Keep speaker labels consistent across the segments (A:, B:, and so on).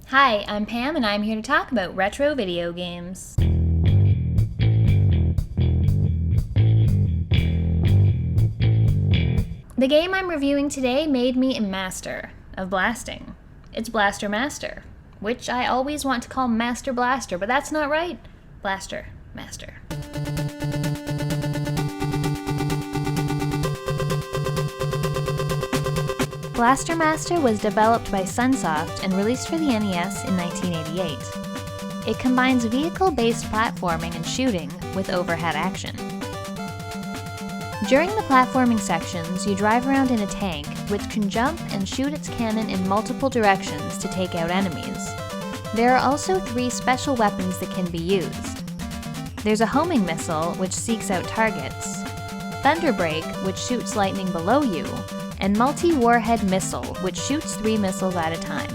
A: Hi, I'm Pam and I'm here to talk about retro video games. The game I'm reviewing today made me a master of blasting. It's Blaster Master, which I always want to call Master Blaster, but that's not right. Blaster Master. Blaster Master was developed by Sunsoft and released for the NES in 1988. It combines vehicle-based platforming and shooting with overhead action. During the platforming sections, you drive around in a tank, which can jump and shoot its cannon in multiple directions to take out enemies. There are also 3 special weapons that can be used. There's a homing missile, which seeks out targets, Thunder Break, which shoots lightning below you, and Multi-Warhead Missile, which shoots 3 missiles at a time.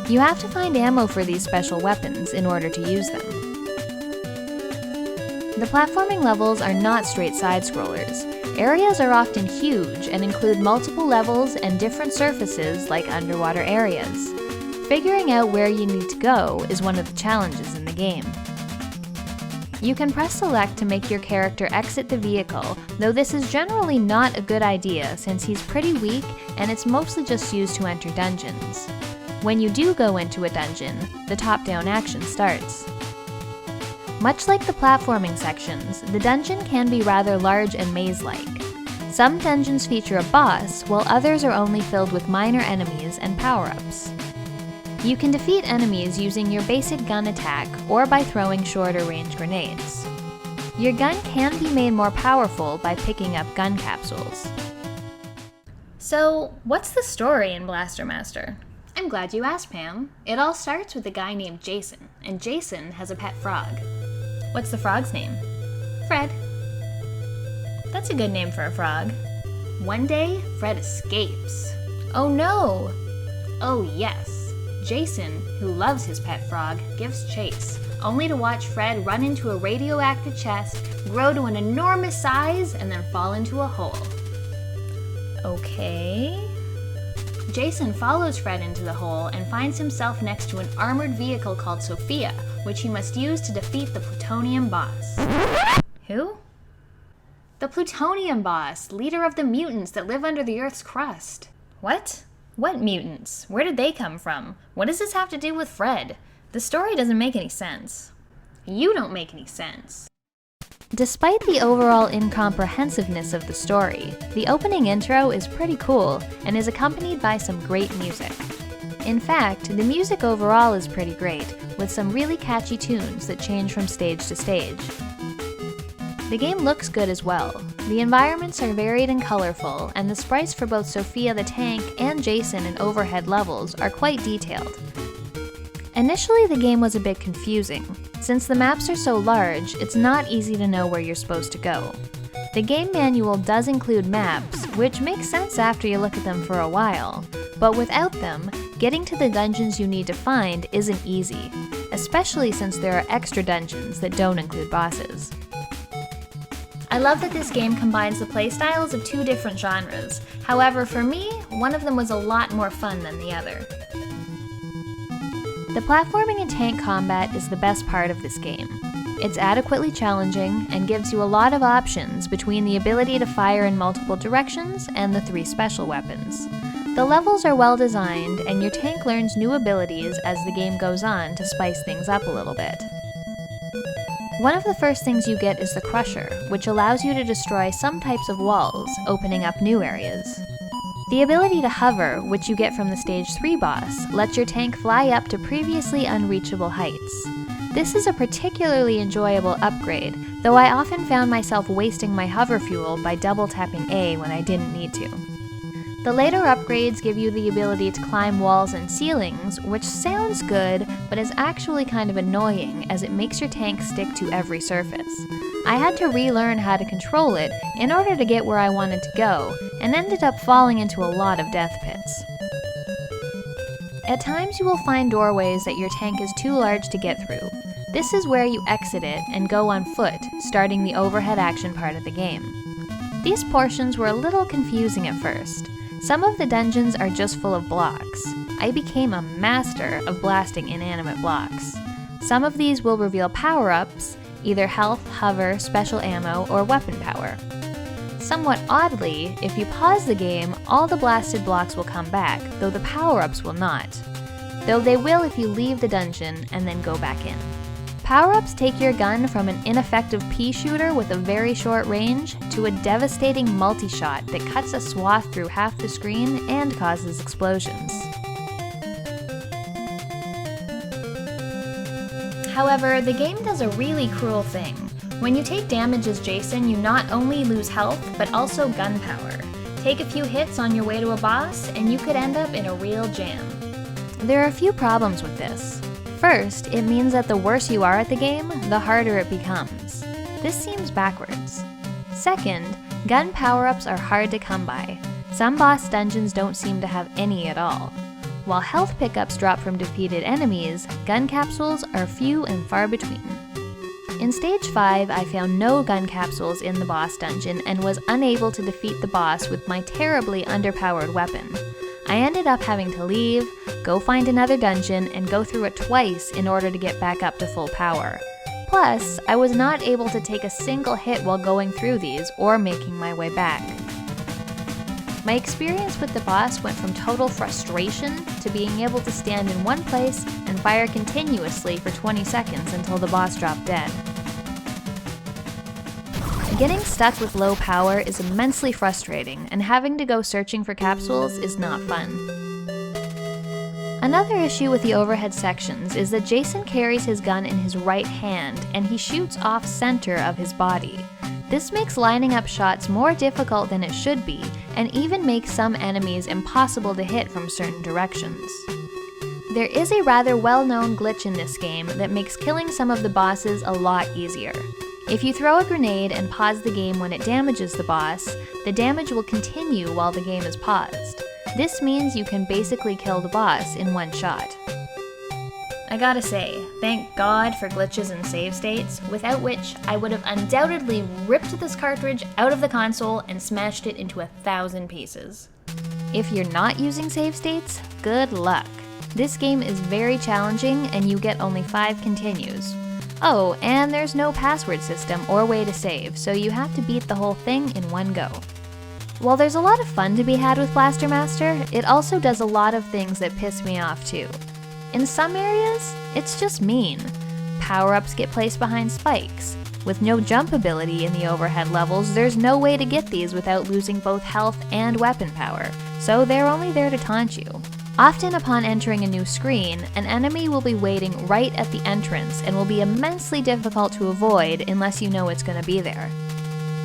A: You have to find ammo for these special weapons in order to use them. The platforming levels are not straight side-scrollers. Areas are often huge and include multiple levels and different surfaces like underwater areas. Figuring out where you need to go is one of the challenges in the game. You can press select to make your character exit the vehicle, though this is generally not a good idea since he's pretty weak and it's mostly just used to enter dungeons. When you do go into a dungeon, the top-down action starts. Much like the platforming sections, the dungeon can be rather large and maze-like. Some dungeons feature a boss, while others are only filled with minor enemies and power-ups. You can defeat enemies using your basic gun attack or by throwing shorter range grenades. Your gun can be made more powerful by picking up gun capsules. So, what's the story in Blaster Master? I'm glad you asked, Pam. It all starts with a guy named Jason, and Jason has a pet frog. What's the frog's name? Fred. That's a good name for a frog. One day, Fred escapes. Oh no! Oh yes. Jason, who loves his pet frog, gives chase, only to watch Fred run into a radioactive chest, grow to an enormous size, and then fall into a hole. Okay. Jason follows Fred into the hole and finds himself next to an armored vehicle called Sophia, which he must use to defeat the Plutonium Boss. Who? The Plutonium Boss, leader of the mutants that live under the Earth's crust. What? What mutants? Where did they come from? What does this have to do with Fred? The story doesn't make any sense. You don't make any sense. Despite the overall incomprehensiveness of the story, the opening intro is pretty cool and is accompanied by some great music. In fact, the music overall is pretty great, with some really catchy tunes that change from stage to stage. The game looks good as well. The environments are varied and colorful, and the sprites for both Sophia the tank and Jason in overhead levels are quite detailed. Initially, the game was a bit confusing. Since the maps are so large, it's not easy to know where you're supposed to go. The game manual does include maps, which makes sense after you look at them for a while, but without them, getting to the dungeons you need to find isn't easy, especially since there are extra dungeons that don't include bosses. I love that this game combines the playstyles of 2 different genres. However, for me, one of them was a lot more fun than the other. The platforming and tank combat is the best part of this game. It's adequately challenging and gives you a lot of options between the ability to fire in multiple directions and the 3 special weapons. The levels are well designed, and your tank learns new abilities as the game goes on to spice things up a little bit. One of the first things you get is the Crusher, which allows you to destroy some types of walls, opening up new areas. The ability to hover, which you get from the Stage 3 boss, lets your tank fly up to previously unreachable heights. This is a particularly enjoyable upgrade, though I often found myself wasting my hover fuel by double tapping A when I didn't need to. The later upgrades give you the ability to climb walls and ceilings, which sounds good, but is actually kind of annoying as it makes your tank stick to every surface. I had to relearn how to control it in order to get where I wanted to go, and ended up falling into a lot of death pits. At times you will find doorways that your tank is too large to get through. This is where you exit it and go on foot, starting the overhead action part of the game. These portions were a little confusing at first. Some of the dungeons are just full of blocks. I became a master of blasting inanimate blocks. Some of these will reveal power-ups, either health, hover, special ammo, or weapon power. Somewhat oddly, if you pause the game, all the blasted blocks will come back, though the power-ups will not. Though they will if you leave the dungeon and then go back in. Power-ups take your gun from an ineffective pea shooter with a very short range to a devastating multi-shot that cuts a swath through half the screen and causes explosions. However, the game does a really cruel thing. When you take damage as Jason, you not only lose health, but also gun power. Take a few hits on your way to a boss, and you could end up in a real jam. There are a few problems with this. First, it means that the worse you are at the game, the harder it becomes. This seems backwards. Second, gun power-ups are hard to come by. Some boss dungeons don't seem to have any at all. While health pickups drop from defeated enemies, gun capsules are few and far between. In Stage 5, I found no gun capsules in the boss dungeon and was unable to defeat the boss with my terribly underpowered weapon. I ended up having to leave, go find another dungeon, and go through it twice in order to get back up to full power. Plus, I was not able to take a single hit while going through these or making my way back. My experience with the boss went from total frustration to being able to stand in one place and fire continuously for 20 seconds until the boss dropped dead. Getting stuck with low power is immensely frustrating, and having to go searching for capsules is not fun. Another issue with the overhead sections is that Jason carries his gun in his right hand and he shoots off center of his body. This makes lining up shots more difficult than it should be, and even makes some enemies impossible to hit from certain directions. There is a rather well-known glitch in this game that makes killing some of the bosses a lot easier. If you throw a grenade and pause the game when it damages the boss, the damage will continue while the game is paused. This means you can basically kill the boss in one shot. I gotta say, thank God for glitches and save states, without which I would have undoubtedly ripped this cartridge out of the console and smashed it into 1,000 pieces. If you're not using save states, good luck. This game is very challenging and you get only 5 continues. Oh, and there's no password system or way to save, so you have to beat the whole thing in one go. While there's a lot of fun to be had with Blaster Master, it also does a lot of things that piss me off too. In some areas, it's just mean. Power-ups get placed behind spikes. With no jump ability in the overhead levels, there's no way to get these without losing both health and weapon power, so they're only there to taunt you. Often upon entering a new screen, an enemy will be waiting right at the entrance and will be immensely difficult to avoid unless you know it's going to be there.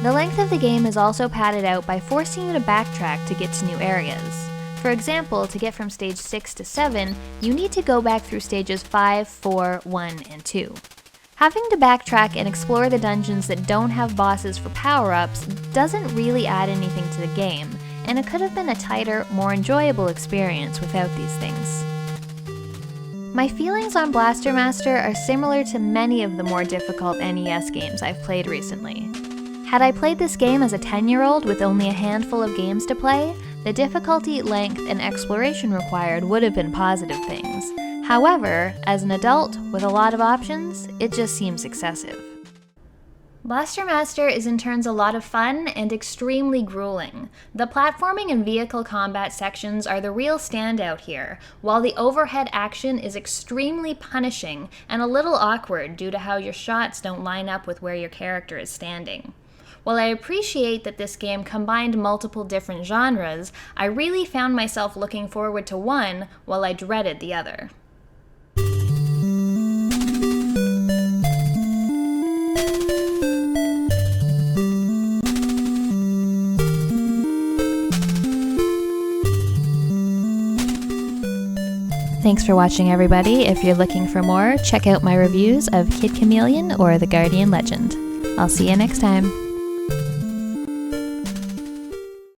A: The length of the game is also padded out by forcing you to backtrack to get to new areas. For example, to get from stage 6 to 7, you need to go back through stages 5, 4, 1, and 2. Having to backtrack and explore the dungeons that don't have bosses for power-ups doesn't really add anything to the game, and it could have been a tighter, more enjoyable experience without these things. My feelings on Blaster Master are similar to many of the more difficult NES games I've played recently. Had I played this game as a 10-year-old with only a handful of games to play, the difficulty, length, and exploration required would have been positive things. However, as an adult with a lot of options, it just seems excessive. Blaster Master is in turns a lot of fun and extremely grueling. The platforming and vehicle combat sections are the real standout here, while the overhead action is extremely punishing and a little awkward due to how your shots don't line up with where your character is standing. While I appreciate that this game combined multiple different genres, I really found myself looking forward to one while I dreaded the other. Thanks for watching, everybody. If you're looking for more, check out my reviews of Kid Chameleon or The Guardian Legend. I'll see you next time.